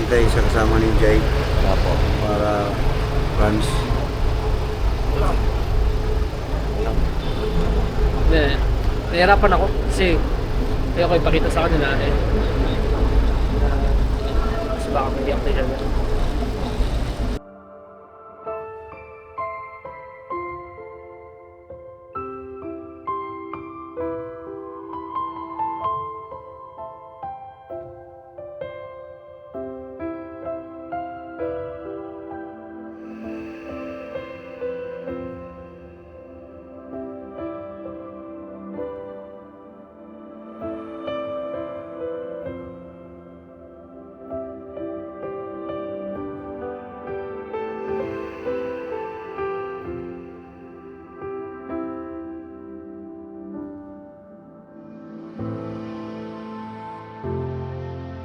tayo sa kasama ni Jai Opo. para France. Hindi. Nahirapan ako kasi ayoko ipakita sa kanila mas baka hindi ako siya.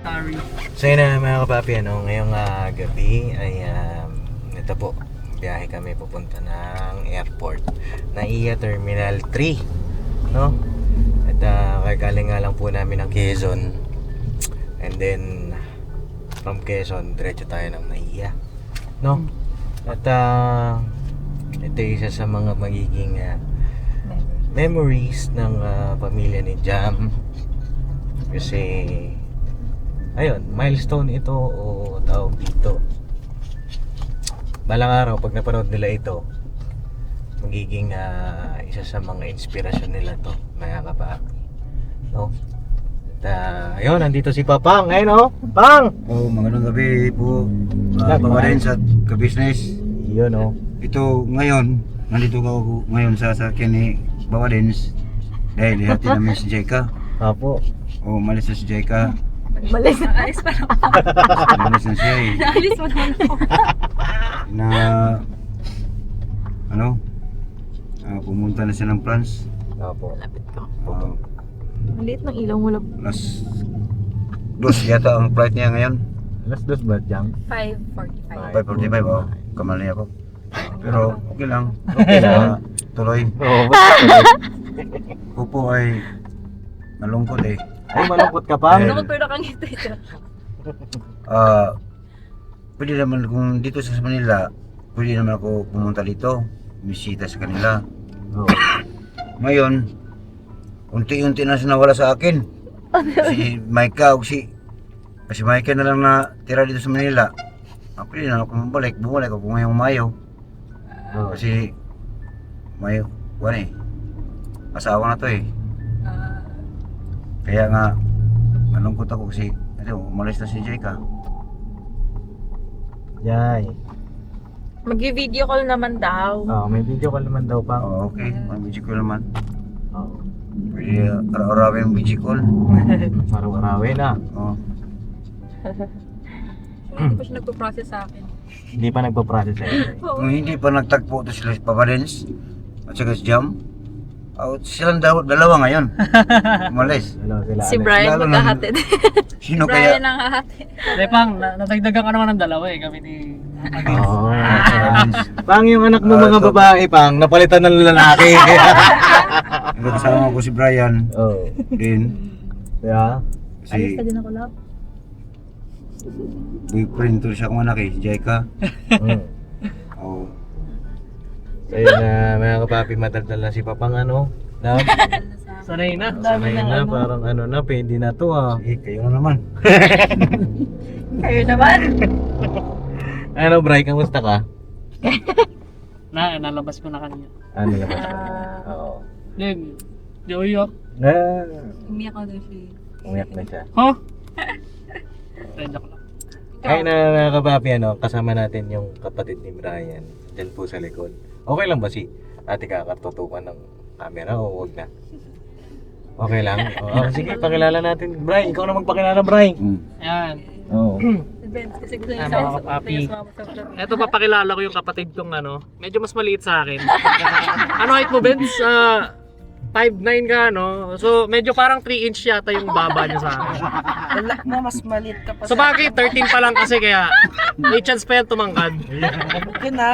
Sorry. So yun na mga kapapi, ngayong gabi ay ito po, biyahe kami pupunta ng airport, NAIA Terminal 3, no? At kagaling nga lang po namin ng Quezon, and then from Quezon diretso tayo ng NAIA, no? At ito isa sa mga magiging memories ng pamilya ni Jam, kasi ayun, milestone ito o tawag dito. Balang araw pag napanood nila ito, magiging isa sa mga inspirasyon nila to, mga kapapi, no? At ayun, nandito si Papang. Ayun, oh, Pang! Oh, magandang gabi po. Pawarin sa ka-business. Yun, oh. Ito ngayon, nandito ako ngayon sa sasakyan ni Bawadens dahil hati namin si Jaika. Apo. Oh, malis na si Jaika. Malis na. Alis pa naman. Malis na siya eh. Alis pa naman ako. Na pumunta na siya ng France. Apo. Lapit ko. Ah, Maliit ng ilaw mo lang. Alas 2 yata ang flight niya ngayon. Alas dos ba, Jam? 5:45. 5:45, oh. Kamali ako. Pero okay lang. Okay lang. Tuloy. Oo, Ako po ay malungkot eh. ay, malungkot ka, Pang. Ano ko pero nakangita ito? Pwede naman kung dito sa Manila, pwede naman ako pumunta dito, bisita sa kanila. Oo. Ngayon, unti-unti na siya nawala sa akin. Si Maika o kasi Maika na lang na tira dito sa Manila. Pwede na ako bumalik ako ngayong Mayo. Oo. Kasi Mayo, asawa na to eh. Kaya nga, malungkot ako kasi umalis na si Jaika. Yay. Mag-video call naman daw. Oh, may video call naman daw, Pang. Oh, okay, may video call naman. Oo. Pwede araw-arawin ang video call. Araw-arawin na. Oh. Hindi pa siya nagpo-process sa akin. Hindi pa nagpa-process sa'yo. Kung hindi pa nagtagpo to sila si Papa Dens at saka si Jam, silang dalawa ngayon. Umalis. Hello, sila. Si Alex. Brian Lalo na- maghahatid. Sino kaya? Brian ang hahatid. Hindi, Pang, nadagdagan ka naman ng dalawa kami ni Oo. Dens. Pang, yung anak mo mga Ito. babae, Pang, napalitan ng lalaki. Ang kasama ko si Brian Oo. din. Yeah. Alis Si ka din ako lang. boyfriend to siya kong anak eh, si Jaika. Mm. Oh. So yun na, mga kapapi, mataldal na si Papang, ano? Love? Sanay na. Sanay na, parang ano na, pwede na to, ah. Kayo na naman. Kayo naman. Ano, Bray, kamusta ka? Nalabas ko na kanina. Ano naman? Oo. Then, di uyak. Umiyak ako doon siya. Umiyak na siya. Huh? Joke lang. Ay na, mga kapapi, kasama natin yung kapatid ni Brian. Diyan po sa likod. Okay lang ba si ate kakartutukan ng camera o wag na? Okay lang? Sige, pakilala natin. Brian, ikaw na magpakilala, Brian. Ayan. Oo. Kasi gusto niya Mga kapapi. Eto, papakilala ko yung kapatid kong medyo mas maliit sa akin. Ano height mo, Benz? 5'9" ka, no? So, medyo parang 3 inch yata yung baba niya sa akin. Wala mo, mas malit ka pa So, bakit? 13 pa lang kasi kaya May chance pa yan tumangkad. Huwag na.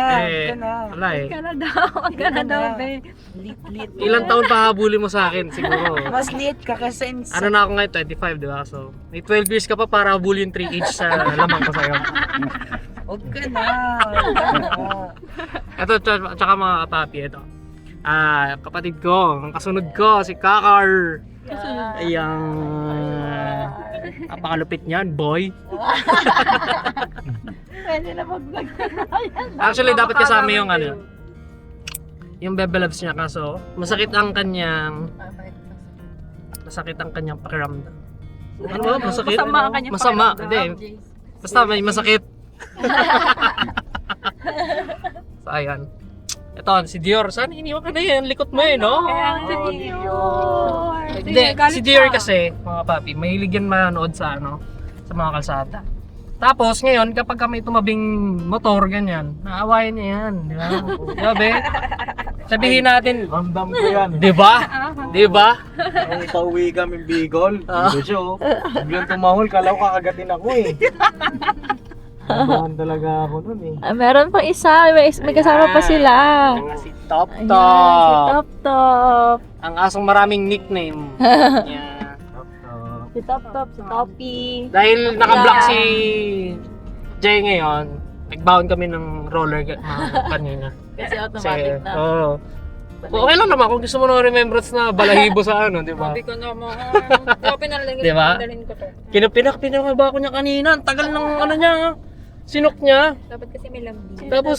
Wala eh. Huwag ka na daw, be. Lit. Ilang taon pa habulin mo sa akin, siguro. Mas lit ka kasi Ano na ako ngayon, 25, di ba? So, may 12 years ka pa para habulin 3 each sa lamang ko sa'yo. Huwag ka na. Ito, tsaka mga kapapi, ito. Kapatid ko, ang kasunod ko, si Kakar. Ayan. Napakalupit niyan, boy. Pwede na mag-vlog. Actually, dapat kasama yung ano, yung Bebe Loves niya, kaso masakit ang kanyang pakiramdam. Ano ba? Masakit? Masama ang kanyang Masama. pakiramdam. Hindi. Basta may masakit. So, ayan. Ito, si Dior. Saan iniwan ka na yan? Likot mo eh, no? Kaya si Dior. Hindi, si Dior kasi, mga papi, mahilig yan manood sa ano, sa mga kalsada. Tapos ngayon, kapag may tumabing motor, ganyan, naawayan niya yan, di ba? Sabi, sabihin natin, Ramdam ko yan. di ba? Di ba? Nung pauwi kami Bicol, dito siya oh. Biglang tumahol, kala ko kakagatin ako eh. Nabahan talaga ako nun eh. Meron pang isa. May kasama pa sila. Si Top Ayan, Top. si Top Top. Ang asong maraming nickname. Yan. Si Top Top, si Toppy. Dahil naka-block si Jay ngayon, nagbaon kami ng roller kanina. Kasi automatic na. Oo. Okay lang naman kung gusto mo ng remembrance na balahibo sa ano, di ba? Sabi ko naman, pinalagay Di ba? ko to. Pinakaba ko niya kanina. Ang tagal ng ano niya, sinok niya. Dapat kasi may lambing. Tapos,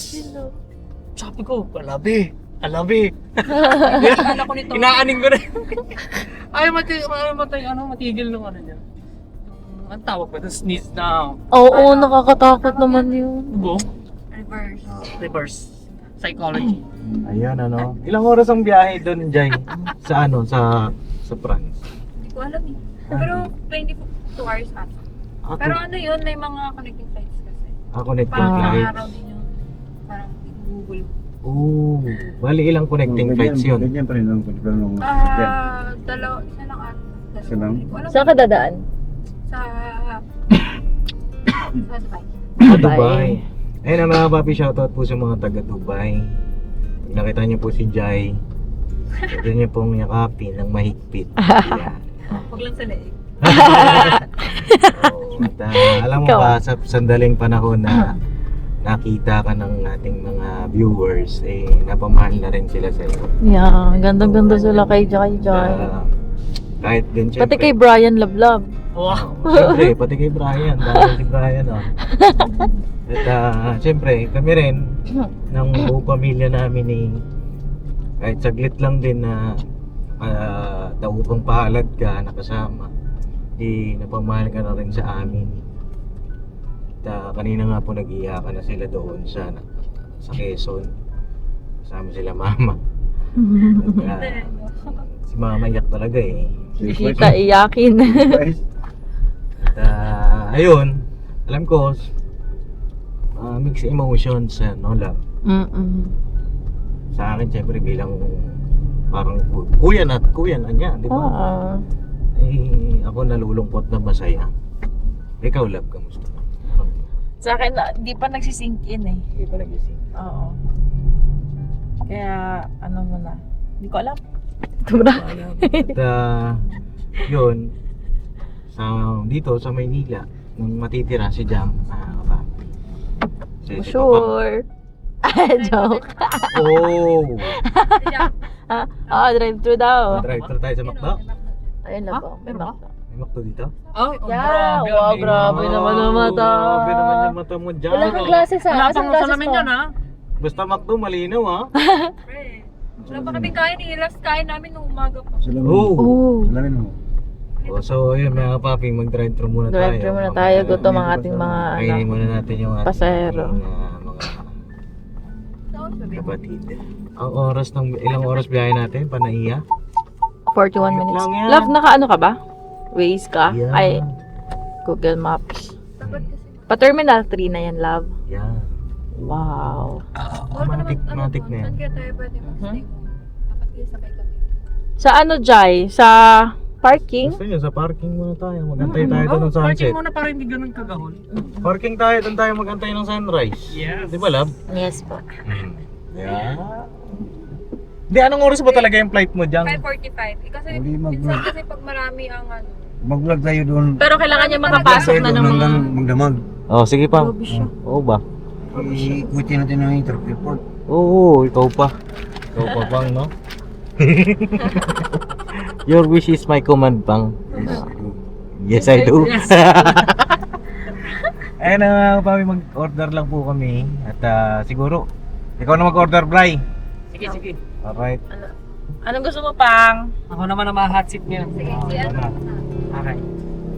sabi ko, alabi. Akala ko nito. Inaaning ko na. Ay, matigil nung ano niya. Ang tawag ba? Sneeze na. Oo, nakakatakot naman yun. Bo? Reverse. Reverse. Psychology. Ayun ano. Ilang oras ang biyahe doon, Jay? Sa ano? Sa France? Hindi ko alam eh. Pero 22 hours ata. Pero ano yun, may mga connecting flights kasi. Connecting Parang flights. araw din yung parang Google. Oo. Bali ilang connecting flights yun? Ganyan pa rin ang pagkakaroon ng sasakyan. Dalawa, isa lang ata. Isa lang? Hindi ko alam. Saan ka dadaan? Sa Dubai. Sa Dubai. Ayun ang mga papi, shoutout po sa mga taga Dubai. Pag nakita niyo po si Jai, pwede niyo pong yakapin ng mahigpit. Yan. Huwag lang sa leeg. At alam mo ba, sa sandaling panahon na nakita ka ng ating mga viewers, eh napamahal na rin sila sa iyo. Yeah, ganda-ganda sila kay Jai. Kahit din Pati kay Brian Lablab. Wow. Siyempre, pati kay Brian, dahil si Brian oh. At siyempre, kami rin ng buong pamilya namin eh, kahit saglit lang din na taupang palad ka nakasama, eh napamahal ka na rin sa amin. At kanina nga po nag-iyakan na sila doon sa Quezon, kasama sila mama. At, si mama iyak talaga eh. Kita iyakin. At ayun, alam ko, mixed emotions, no, love. Sa akin, syempre, bilang parang kuya na niya, di ba? Oo. Eh, ako nalulungkot na masaya. Ikaw, love, kamusta? Sa akin, di pa nagsisink in eh. Hindi pa nagising. Oo. Kaya, ano mo na. Hindi ko alam. At yun, dito sa Maynila, nung matitira si Jam, Sure. Joke. Oh! Drive-thru daw. Drive-thru tayo sa McDo? Ayun lang po. May Meron Macdo. May McDo dito? Ay, Yeah, wow, grabe naman ang mata. Grabe naman yung mata mo dyan. Wala kang glasses ha? Wala Asan pang glasses salamin mo? yan ha. Basta McDo, malinaw ha. Pre, wala pa kaming kain eh. Last kain namin nung umaga pa. Oo. Salamin mo. Oh, so yun mga papi, mag-drive-thru muna tayo. Drive-thru muna tayo. Gutom ang ating mga Kainin muna natin yung ating pasahero. mga kapatid. Ang oras ilang oras biyahe natin, Panaiya? 41 minutes. lang yan. Love, naka-ano ka ba? Waze ka? Yeah. Ay, Google Maps. Dapat kasi Pa-terminal 3 na yan, love. Yan. Wow. Matik na yan. Saan kaya tayo pwede mag-stay mo? Dapat kayo sabay kami. Sa ano, Jai? Sa Parking? Gusto nyo, sa parking muna tayo. Magantay tayo doon ng Parking sunset. muna para hindi ganun kagahol. Parking tayo, doon tayo magantay ng sunrise. Yes. Di ba, love? Yes po. Yeah. Di, anong oras ba talaga yung flight mo dyan? 5:45. Kasi Hindi minsan kasi pag marami ang ano. Mag-vlog tayo doon. Pero kailangan niya makapasok na ng mga... Hanggang magdamag. Oh, sige pa. Oo ba? Ikutin natin ng airport. Oo, ikaw pa. Ikaw pa bang, no? Your wish is my command, pang. Yes, I do. Yes. Ayun na, papi, mag-order lang po kami. At siguro, ikaw na mag-order, Bri. Sige, sige. Alright. Anong gusto mo, Pang? Ako naman ang mga hot seat ngayon. Sige, si ano. Okay.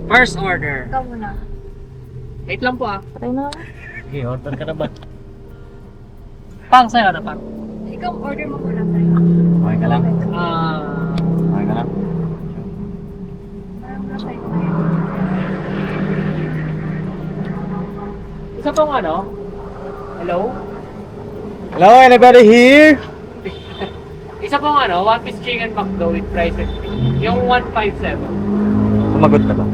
First order. Ikaw muna. Wait lang po ah. Patay na. Sige, order ka na ba? Pang, sa'yo na pang. Ikaw order mo muna sa'yo. Okay ka lang? Okay ka lang? Parang na sa'yo. Isa pong ano? Hello? Hello, anybody here? Isa pong ano, one piece chicken McDo with fries and cream. Yung 157. Sumagot na ba?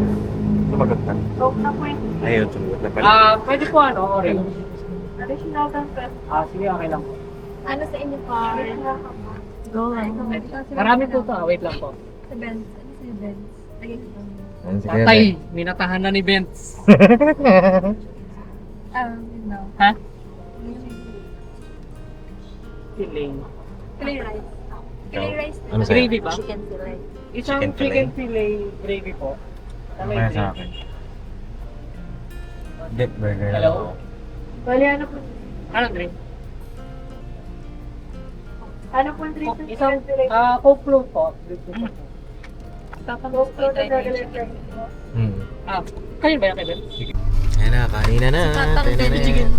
Sumagot na. Coke na po yun. Ayun, sumagot na pala. Pwede po ano, Oreo. Additional transfer. Sige, okay lang po. Ano sa inyo pa? Go lang. Marami po to, wait lang po. Sa Benz. Ano sa Benz? Lagay ko lang. Ayun, sige. Patay, minatahan na ni Benz. Yun na. Ha? Filling. Fillet rice. Fillet rice. Ano sa'yo? Gravy ba? Chicken fillet. Isang Chicken chicken fillet gravy po. Na may Kaya sa gravy. akin. Dip burger na Hello? ako. Bali, ano po? Anong drink? Ano po ang drink ng Isang, chicken fillet? Coke float po. Coke float na regular price po. Kayo ba yan, Kevin? Ayan na, kain na na. Tatang Tayo na baby na. chicken.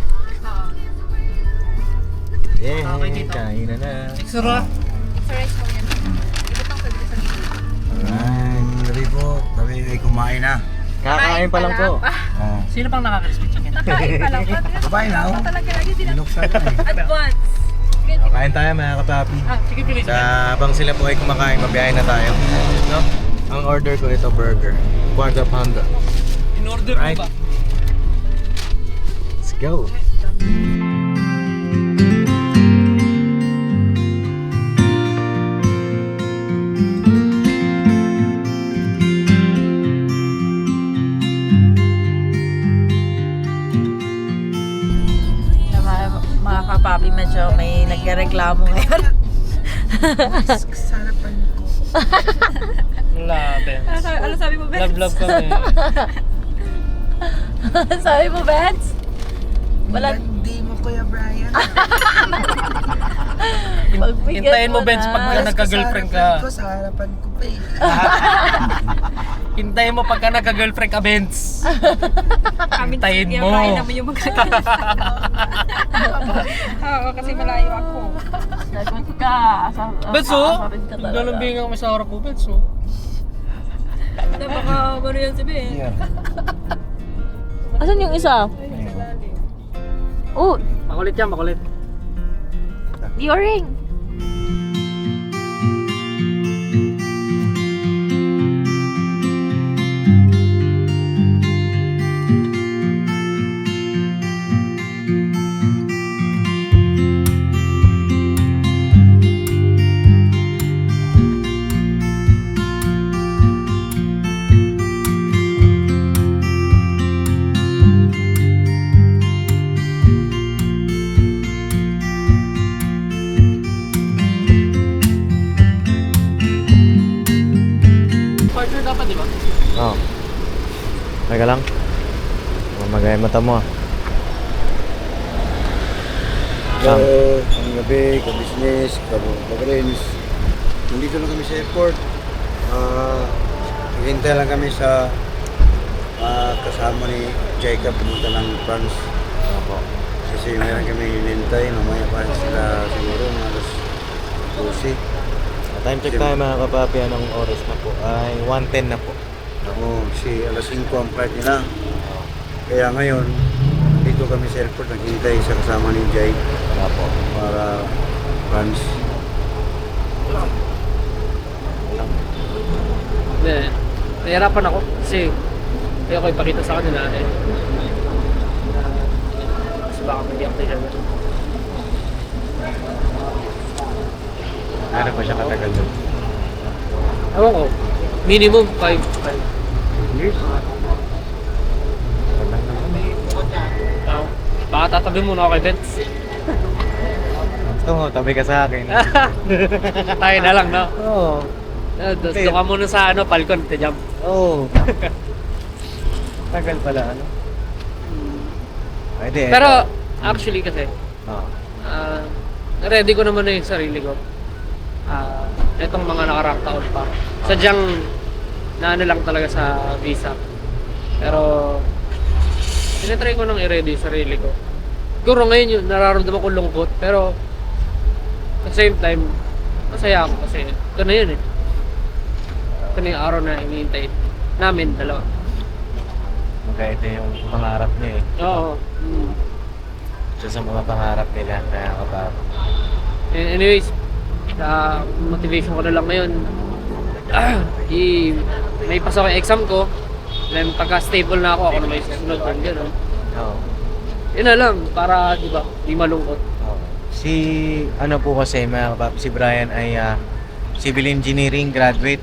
Yeah, Okay, dito. kain na na. Sura. Sa rice mo yan. Ito pang sabi sa video. Alright. Sabi po, kami ay kumain na. Kakain pa lang po. Oh. Sino pang nakaka-crispy chicken? Nakain pa lang. Kumain na, oh. Talaga lagi din. Binuksan na eh. Advance. Kain tayo mga kapapi. Chicken fillet Sa chicken. habang sila po ay kumakain, mabiyahe na tayo. No? Ang order ko ito burger. Quarter pounder. In-order Right. mo ba? Let's go. Mga kapapi, medyo may nagreklamo ngayon. Wala, Benz. Ano sabi mo, Ben? Love kami. Sabi mo, Benz? Wala. Hindi mo, Kuya Brian. Pagbigyan Hintayin mo, na. Benz, pagka nagka-girlfriend ka. Sa harapan ko pa eh. Hintayin mo pagka nagka-girlfriend ka, Benz. Hintayin mo. Kaya naman yung magkakaroon. Oo, kasi malayo ako. Sagot ka. Benz, oh. Asarin ka talaga. Galambingan kami sa harap mo, Benz, oh. Baka ano yan si Ben? Yeah. Asan yung isa? Oh, Makulit yan, makulit. earring. Partner dapat, di ba? Oo. Teka lang. Mamagay mata mo ah. Hello, ang gabi, ka-business, ka-friends. Nandito lang kami sa airport. Hintay lang kami sa kasama ni Jacob pumunta ng France. Opo. Kasi meron kami hinintay, mamaya pa sila siguro mga alas 12. Time check tayo mga kapapi. Anong oras na po? Ay 1:10 na po. Oo, si alas 5 ang flight nila. Kaya ngayon, dito kami sa airport, naghintay sa kasama ni Jay Opo. para France. Hindi. Nahirapan ako kasi ayoko ipakita sa kanila mas baka hindi ako tayo. Ano pa siya katagal doon? Ewan ko, minimum 5 Years? Baka tatabi muna ako kay Benz. Gusto mo, tabi ka sa akin. Tayo na lang, no? Oo. Doon ka muna sa Falcon, te-jump. Oo. Tagal pala, ano? Pwede. Pero, actually kasi, Oo. ready ko naman na yung sarili ko. Itong mga nakaraang taon pa. Sadyang, na ano lang talaga sa visa. Pero, tinatry ko nang i-ready yung sarili ko. Siguro ngayon yun, nararamdaman ko lungkot. Pero, at the same time, masaya ako kasi ito na yun eh. Ito na yung araw na hinihintay namin, dalawa. Magka ito yung pangarap niya eh. Oo. Isa sa mga pangarap nila, kaya kapag Anyways, motivation ko na lang ngayon. May pasok yung exam ko. Then pagka-stable na ako na may susunod doon, gano'n. Oo. Yun na lang, para di ba, di malungkot. Oo. Si, ano po kasi mga kapapi, si Brian ay civil engineering graduate.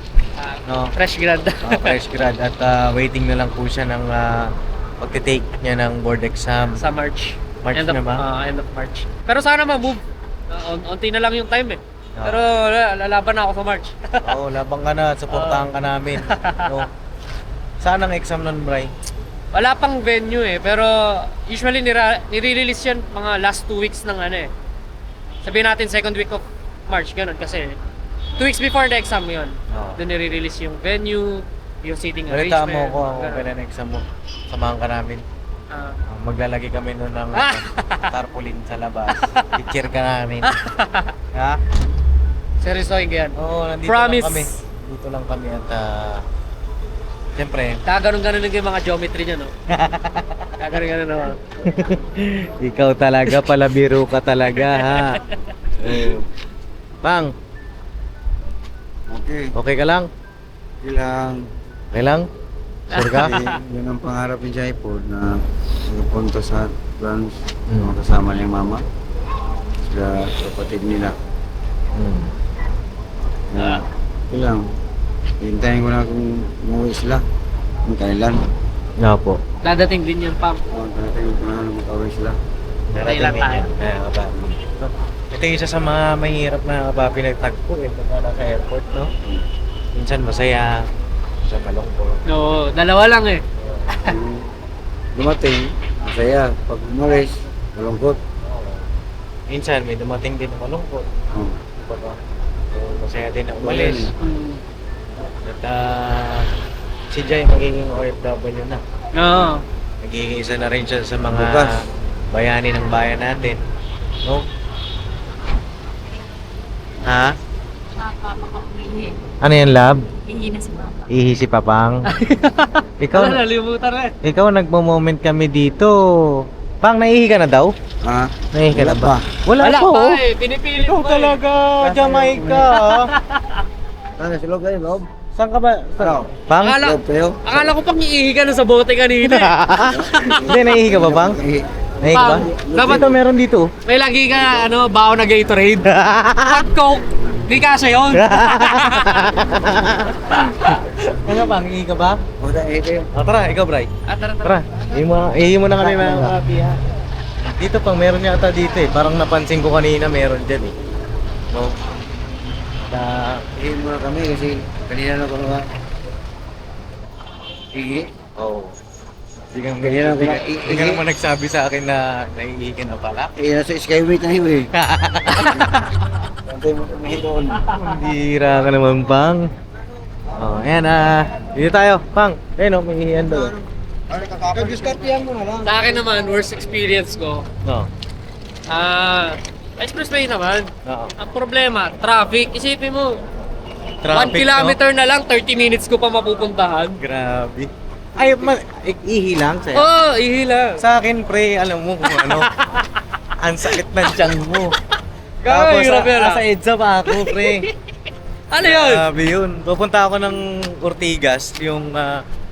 No? Fresh grad. Fresh grad at waiting na lang po siya ng pagtitake niya ng board exam. Sa March. March End of, na ba? End of March. Pero sana ma-move. Unti na lang yung time eh. Oo. Pero lalaban na ako sa March. Oo, labang ka na at supportahan ka namin. No? Saan ang exam nun, Bri? Wala pang venue eh, pero usually nire-release yan mga last 2 weeks ng ano eh. Sabihin natin second week of March, ganun kasi 2 weeks before the exam yun. Oo. Doon nire-release yung venue, yung seating Balita arrangement. mo ko ang ganun. kailan exam mo. Samahan ka namin. Maglalagay kami nun ng tarpaulin sa labas. I-cheer ka namin. Ha? Seryoso yan. Oo, nandito Promise. lang kami. Dito lang kami at siyempre, Kaganon-ganon yung mga geometry niya, no? Kaganon-ganon naman. ikaw talaga, palabiro ka talaga, ha? Pang, Okay. okay ka lang? Ilang Okay lang? Sure ka? yun ang pangarap ni Jaipod na magpunta sa France, Mm. kasama niyang mama, sila kapatid nila. Hmm. Ilang, hintayin ko na kung umuwi sila, kung kailan. Nga po. Dadating din yan, Pam. Hintayin ko na makauwi sila. Kailan tayo? Kaya kapapi. Ito yung isa sa mga mahirap na kapapi nagtagpo eh. Pagka nasa airport, no? Minsan masaya, minsan malungkot. No, dalawa lang eh. Kung dumating, masaya. Pag umalis, malungkot. Minsan may dumating din na malungkot. Oh. Diba? So, masaya din na umalis. At si Jai magiging OFW na. No. Nagiging isa na rin siya sa mga Bukas. bayani ng bayan natin. No? Ha? Nakakapag-ihi. Ano yan, lab? Ihi na si Papa. Ihi si Papang. ikaw, Nalimutan na eh. ikaw nagmo-moment kami dito. Pang, naihi ka na daw? Ha? Naihi ka na ba? Wala, Wala pa, pa oh. eh. Pinipilit Ikaw mo talaga, Jamaica. Ano, silog kayo, Rob? Saan ka ba? Ano? Pang? Akala, Rob kayo? akala ko pang iihi ka na sa bote kanina eh. Hindi, naihi ka ba, Pang? Naihi ka ba? Pang, dapat Ito, meron dito. may lagi ka baon na Gatorade. Hot Coke. Di kasha yun. Ano, Pang? Ihi ka ba? Wala, kayo. Tara, ikaw, Bray. Tara. Tara, ihi mo na kami mga kapi, ha? Dito, Pang, meron yata dito eh. Parang napansin ko kanina meron dyan eh. No? Ihin muna kami kasi kanina na ko nga. Ihi? Oo. Hindi ka Ganyan ako na- hindi ka naman nagsabi sa akin na naiihi ka na pala. Eh, nasa Skyway tayo eh. Antay mo kami doon. Bira ka naman, Pang. Oh, ayan, dito tayo, Pang. Ayun, may ihihan doon. Nag-discartihan mo na lang. Sa akin naman, worst experience ko. No. Expressway naman. Oo. Ang problema, traffic. Isipin mo, 1 Traffic, kilometer na lang, 30 minutes ko pa mapupuntahan. no? Grabe. Ay, ihi lang sa'yo? Oo, ihila. Sa akin, pre, alam mo kung ano. Ang sakit ng tiyan mo. Gawin, hirap yan, nasa EDSA pa ako, pre. Ano yun? Grabe yun. Pupunta ako ng Ortigas, yung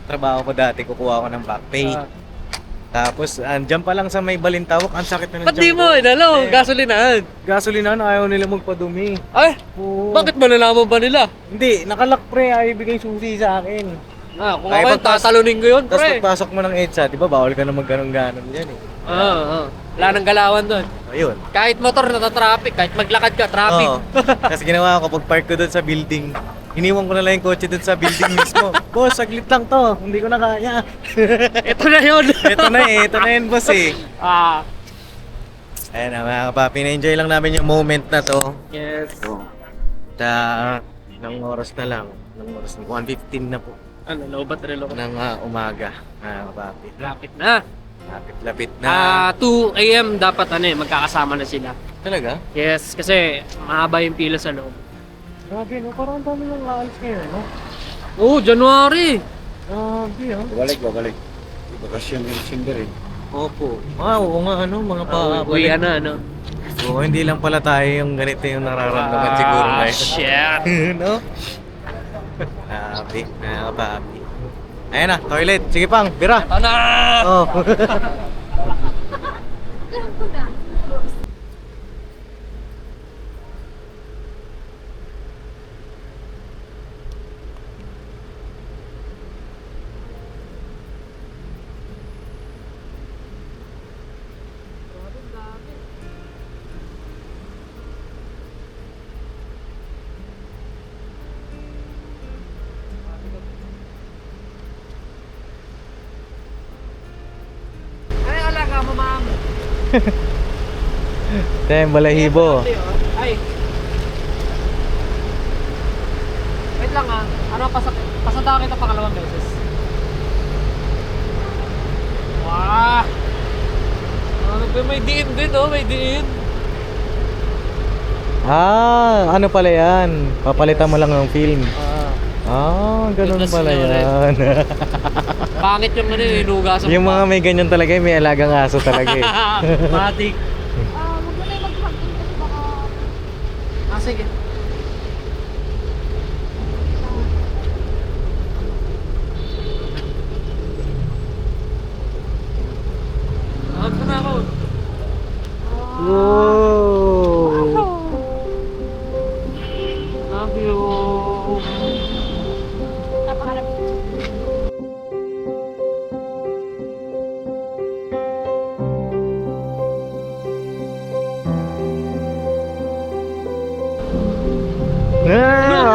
trabaho ko dati, kukuha ako ng back pay. Tapos, andyan pa lang sa may Balintawak, ang sakit na ng Ba't di tiyan mo, ko. inalo, gasolinahan? Gasolina na ayaw nila magpadumi. Ay, Oo. bakit malalaman ba nila? Hindi, nakalak pre, ayaw ibigay susi sa akin. Kung Ay, ako yun, tatalunin ko yun, Tapos pre. pagpasok mo ng EDSA, di ba bawal ka na magganon-ganon dyan eh. Wala nang galawan doon. Ayun. Kahit motor natatraffic, kahit maglakad ka, traffic. Oo. Kasi ginawa ko, pag park ko doon sa building, iniwan ko na lang yung kotse doon sa building mismo. Boss, saglit lang to, hindi ko na kaya. Ito na yun. Ito na yun boss eh. Ayan na mga kapapi, na-enjoy lang namin yung moment na to. Yes. Ilang oras na lang. Ilang oras na, 1:15 na po Ano, lobat relo ko. ng umaga. Mga kapapi. Lapit na. Lapit na. 2 a.m. dapat magkakasama na sila. Talaga? Yes, kasi mahaba yung pila sa loob. Grabe no, parang ang dami nang aalis ngayon, no? Oh, January. Grabe ah. Babalik. Bakasyon yung December eh. Opo. Oo nga ano, mga Uwi na, ano. Oo, hindi lang pala tayo yung ganito yung nararamdaman siguro ngayon. Shit. no? Grabe, mga kapapi. Ayan na, toilet. Sige pang, bira. Ito na! Oh. Ay, alaga mo, ma'am. Tem, balahibo. Ay. Wait lang Ano, pasada kita pangalawang beses. Wah! Ano ba, may diin din, may diin. Ano pala yan? Papalitan mo lang ng film. Ganun Fitness pala nyo ulit. yan. Pangit yung hinugasan Yung mga may ganyan talaga, may alagang aso talaga eh. Matik. Huwag mo na yung mag-hug-in kasi baka... Sige. Ano na ako? Whoa! Love you. Napakarap.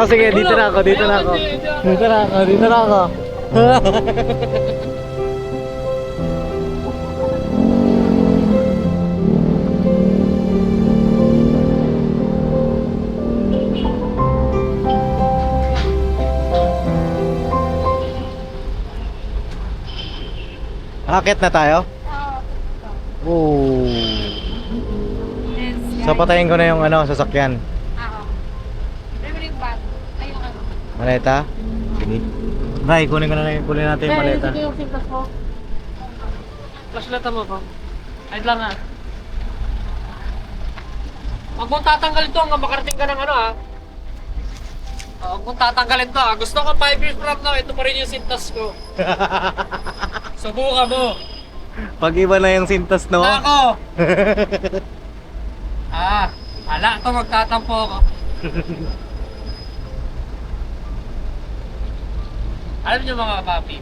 Sige, dito na ako. Dito na ako. Akit na tayo? Oo. So patayin ko na yung sasakyan. Remember yung bag. Ay, yung ano. Maleta? Sige. Bye, kunin natin yung maleta. Sige, yung sintas mo. Flashlight mo ko. Ay lang Huwag mong tatanggalin to hanggang makarating ka ng Huwag mong tatanggalin to Gusto ko 5 years from now, ito pa rin yung sintas ko. Subukan mo. Pag iba na yung sintas, no? Ako! Ala, ito magtatampo ako. Alam niyo mga papi,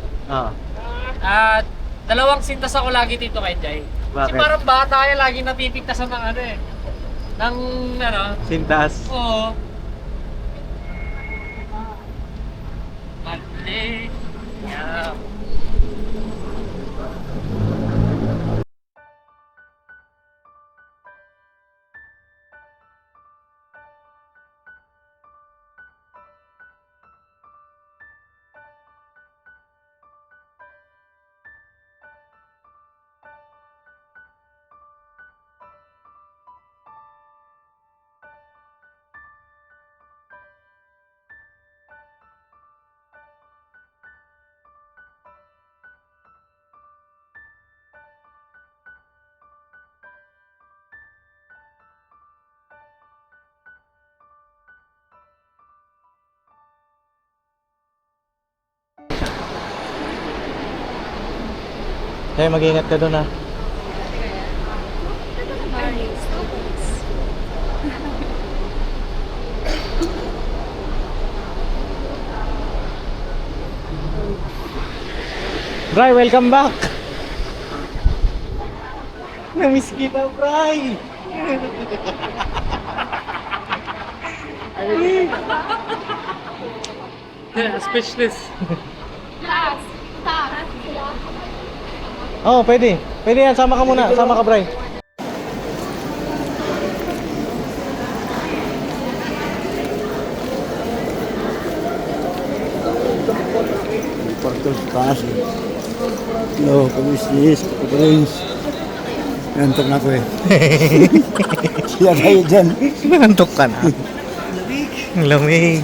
dalawang sintas ako lagi dito kay Jai. Kasi Bakit? parang bata yan, lagi natipigtasan ng ng Sintas. oo. Mali. Yeah. Kaya mag-ingat ka doon ha. Bray, welcome back! Namiss kita, Bray! Yeah, speechless. Oo, pwede. Pwede yan, sama ka muna. Sama ka, Bray. Parto sa taas eh. Hello, kamistis, kapatins. Nantok na ako eh. Siya tayo dyan. Nantok ka na. Ang lamig.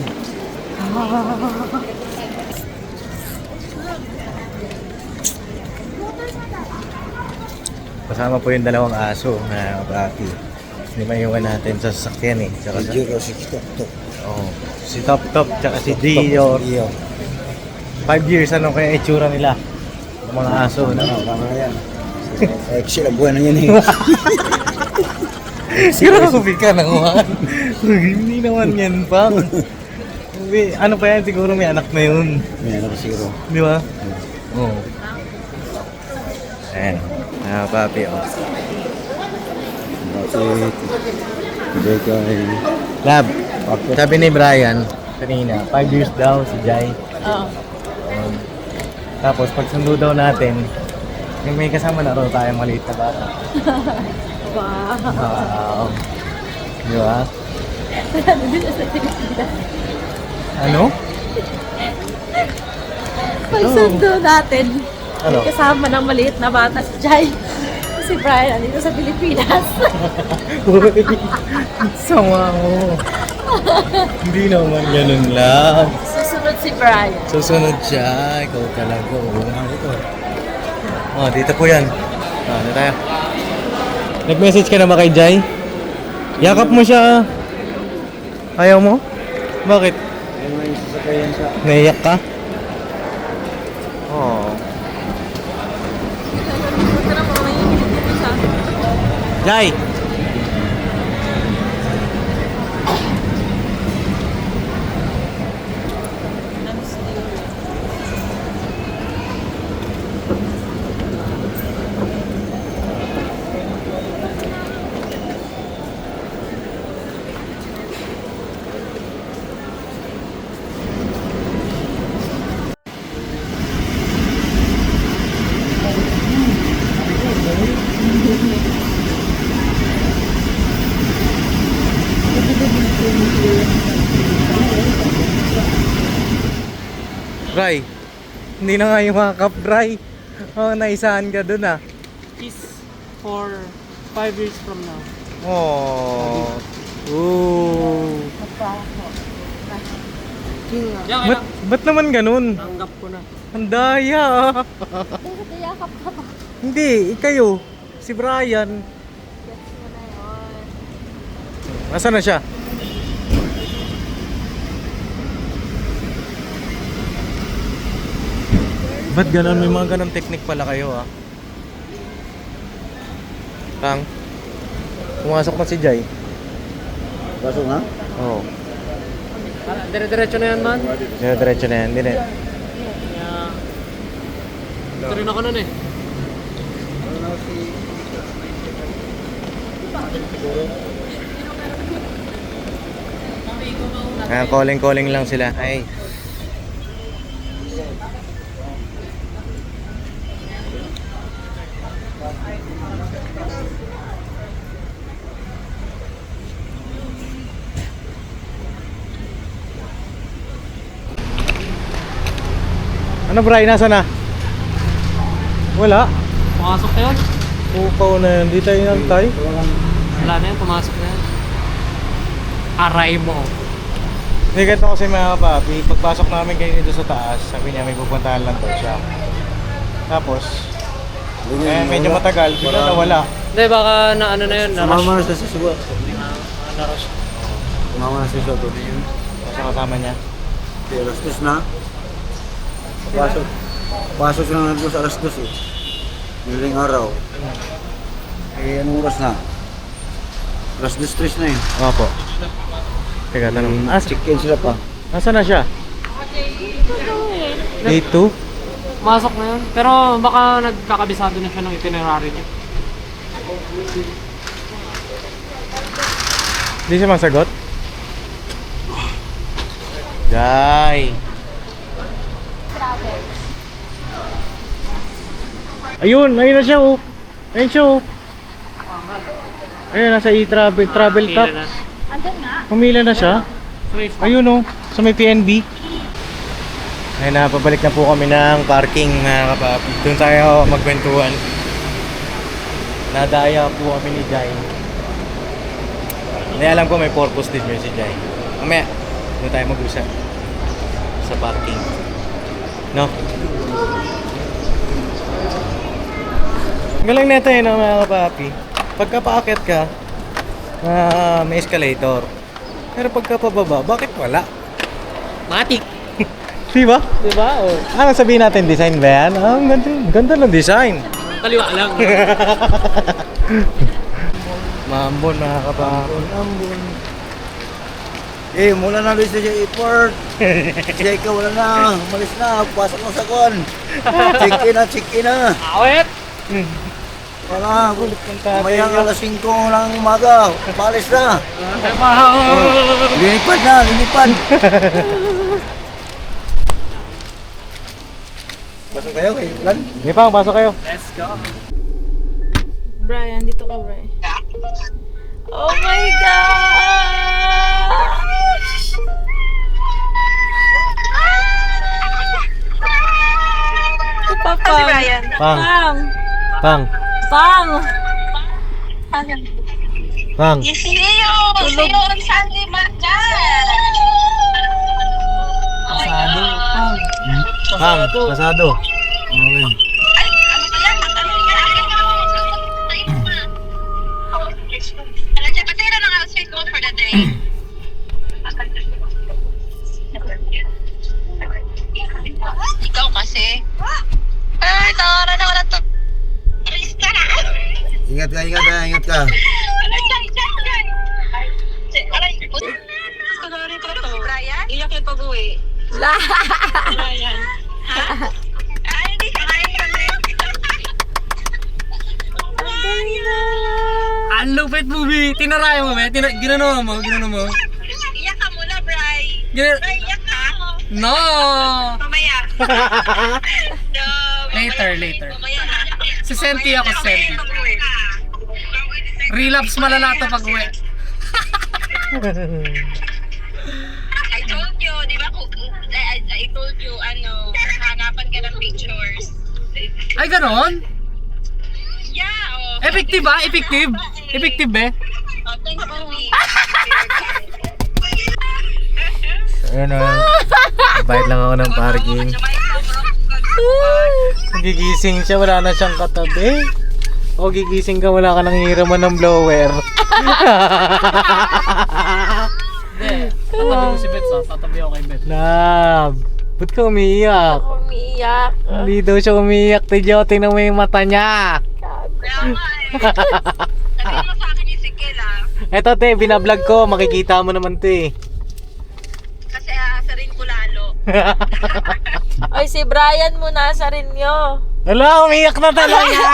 Kasama po yung dalawang aso na papi. Nimayuan natin sa sasakyan eh. Tsaka sa... Jiro, si Tok. Oh, si Top Top tsaka si Dio. 5 years, ano kaya itsura nila? Yung mga aso na. Tama na yan. Sila buwan na yan eh. Grabe ka naman. Hindi naman yan pa. Ano pa yan? Siguro may anak na yun. May anak zero. Di ba? Oo. Ayan. Papi, oh. Bakit? Hindi kay... Lab, sabi ni Brian kanina, 5 years daw si Jai. Oo. Tapos pag sundo daw natin, yung may kasama na raw tayong maliit na bata. Wow. Di ba? Ano? Pagsundo natin, Ano? kasama ng maliit na bata si Jai. Si Brian, nandito sa Pilipinas. Uy, sama mo. Hindi naman ganun lang. Susunod si Brian. Susunod siya. Ikaw talaga. Oh, dito po yan. Ano tayo? Nag-message ka na ba kay Jai? Yakap mo siya. Ayaw mo? Bakit? May sasakayan sa... Naiyak ka? Oh. Jai! Bray, hindi na nga yung mga cup, Bray. Oh, naisahan ka dun ah. Is for 5 years from now. Oh. Ooh. Yan, Ba't naman ganun? tanggap ko na. Ang daya ah. Hindi, kayo. Si Brian. Nasaan na siya? Ba't ganun? May mga ganun technique pala kayo ah. Kang, pumasok na si Jai. Pasok nga? Oo. Dire-diretso na yan, man. Diretso na yan. Hindi na. Ito rin ako nun eh. Ayan, calling lang sila. Ay. Ano, Bray? Nasa na? Wala. Pumasok na yun. Pupaw na yan. Di tayo nantay. Wala na yan, pumasok na yan. Aray mo. Hindi, ganito kasi mga papi. Pagpasok namin kayo dito sa taas, sabi niya may pupuntahan lang daw siya. Tapos, eh, medyo matagal, bigla nawala. Hindi, baka na ano na yun. Sumama na sa sisuwa. Narush. Sumama na sa sisuwa. Sa kasama niya. Alas 2 na. Pasok. Pasok na nga doon sa alas 2 eh. Madaling araw. Eh, anong oras na? Alas 2:03 na yun. Opo. Teka, tanong. Check-in sila pa. Asa na siya? Day 2? Masok na yun. Pero baka nagkakabisado na siya ng itinerary niya. Hindi siya masagot? Jai! Ayun na siya oh. Ayun siya oh. Ayun, nasa e-travel Pila top. na. Pumila na siya. Ayun oh, sa may PNB. Ayun na, pabalik na po kami ng parking mga kapapi. Doon tayo magkwentuhan. Nadaya po kami ni Jai. Hindi alam ko may purpose din yun si Jai. Mamaya, doon tayo mag-usap sa parking. No? Galang nito yun mga kapapi. Pagka paakyat ka, may escalator. Pero pagka pababa, bakit wala? Matik! Diba? Diba? Oh. Ano sabihin natin, design ba yan? Ah, ang ganda ng design. Kaliwa lang. Maambon mga kapapon. Eh, mula na Luis na siya airport. Siya ikaw wala na. Umalis na. Pasok na sa kon. Check-in na. Awet! Wala. Maya alas 5 ng umaga. Palis na. Linipad na. Linipad. Pasok kayo kay Lan. Hindi pa, pasok kayo. Let's go. Brian, dito ka, Brian. Oh my God! Papa. Si Brian. Pang. Pang. Pang. Pang. Pang. Tulog. Pasado. Pang. Pasado. Ikaw kasi. Ay, tara na wala to. Ingat ka, ingat ka, ingat ka. Sorry ko to. Brian? Iyak yung pag-uwi. Brian. Ay, hindi ka kaya kami. Ang lupit movie! Tinarayan mo, be? Ginano mo? Iyak ka muna, Bri. Gina- Bri, iyak ka. No! Mamaya. No. Later. Mamaya. Si Senti ako, Senti. Relapse malala to pag uwi. I told you, di ba? I told you, hanapan ka ng pictures. Ay, ganon? Yeah, oh. Effective ba? Effective? Effective, be? Oh, thanks for me. Ayun o. Bayad lang ako ng parking. Gigising siya, wala na siyang katabi. O gigising ka, wala ka nang hiraman ng blower. Tatabi mo si Bets, ha? Tatabi ako kay Bets. Love, ba't ka umiiyak? Umiiyak. Hindi daw siya umiiyak, Tidyo. Tingnan mo yung mata niya. Sabihin mo sa akin yung sikil, Eto, te, binablog ko. Makikita mo naman, te. kasi aasarin ko lalo. Ay, si Brian mo nasa rin nyo. Wala, umiiyak na talaga.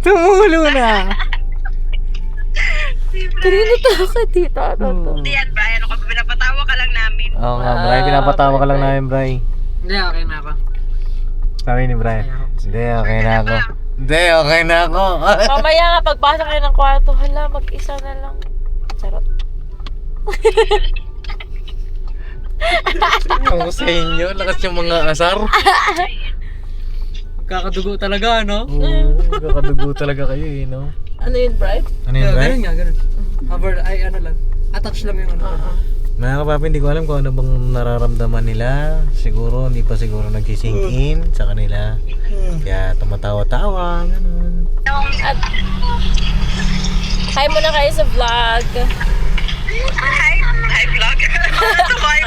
Tumulo na. Kanino to ka, tita? Hindi yan, Brian. Ako, pinapatawa ka lang namin. Oo nga, Bray. Pinapatawa ka lang namin, Bray. Hindi, okay na ako. Sabi ni Brian, hindi, okay na ako. Hindi, okay na ako. Mamaya nga, pagpasok kayo ng kwarto, hala, mag-isa na lang. Charot. Ako sa inyo, lakas yung mga asar. Kakadugo talaga, no? Oo, kakadugo talaga kayo eh, no? Ano yun, Brian? Ano yun, Bray? Ganun nga, ganun. Cover, ay ano lang. Attach lang yung ano. Mga kapapi, hindi ko alam kung ano bang nararamdaman nila. Siguro, hindi pa siguro nagsisink in sa kanila. Kaya tumatawa-tawa, ganun. Hi muna kayo sa vlog. Hi, vlog. Hi,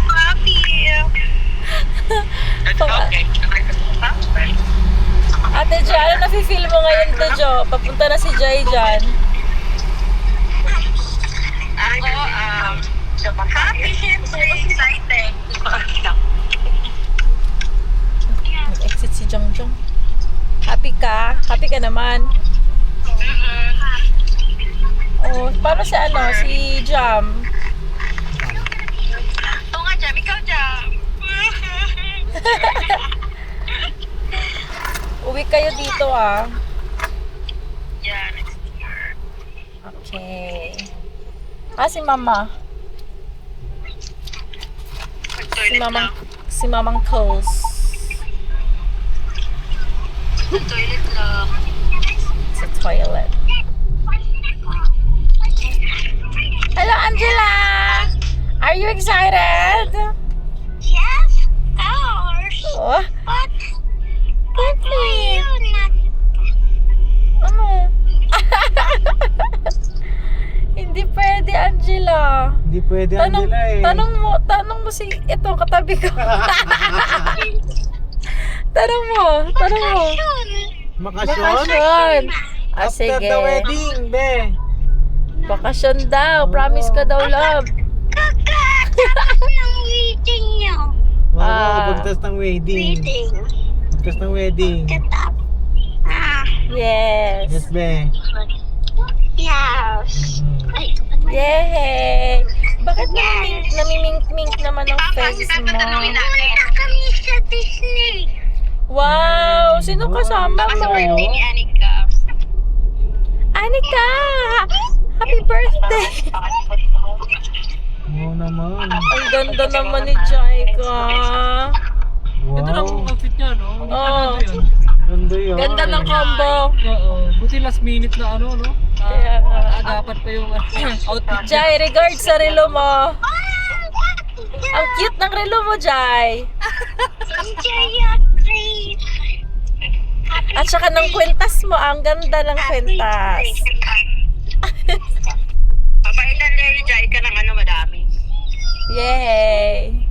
papi. Okay. Ate Jo, ano nafe-feel mo ngayon, Ate Jo? Papunta na si Jai dyan. Ako, happy, syempre, excited. Exit si Jongjong. Happy ka? Happy ka naman? Oh, paano si si Jam? Oo nga, Jam. Ikaw, Jam. Uwi kayo dito ah. Yeah, next year. Okay. Si Mama. Mag-toilet lang. Si Mamang Coles. Mag-toilet lang. Sa toilet. Hello, Angela! Are you excited? Yes, of course. Oh, But Papa. not? Ano? Hindi pwede, Angela. Hindi pwede, Angela eh. Tanong mo si ito katabi ko. tanong mo. Bakasyon. After Sige. the wedding, be. Bakasyon daw. Promise ka daw, love. Ng meeting niyo. Pagtas ng wedding. Pagtas ng wedding. Yes. Yes, be. Yes. Yay! Bakit namimink naman ang face mo? Punta kami sa Disney. Wow! Sino kasama mo? Birthday ni Anika. Anika! Happy birthday! Oo naman. Ang ganda naman ni Jaika. Ito lang Wow. ang outfit niya, no? Hindi pa Oo. ganda yun. Ganda yun. Ganda ng combo. Oo. Buti last minute na ano, no? Kaya nga. Dapat pa yung outfit niya. Jai, regards sa relo mo. Ang cute ng relo mo, Jai. Enjoy your trip. At saka ng kwintas mo, ang ganda ng kwintas. Papaitan Larry Jai ka ng ano madami. Yay!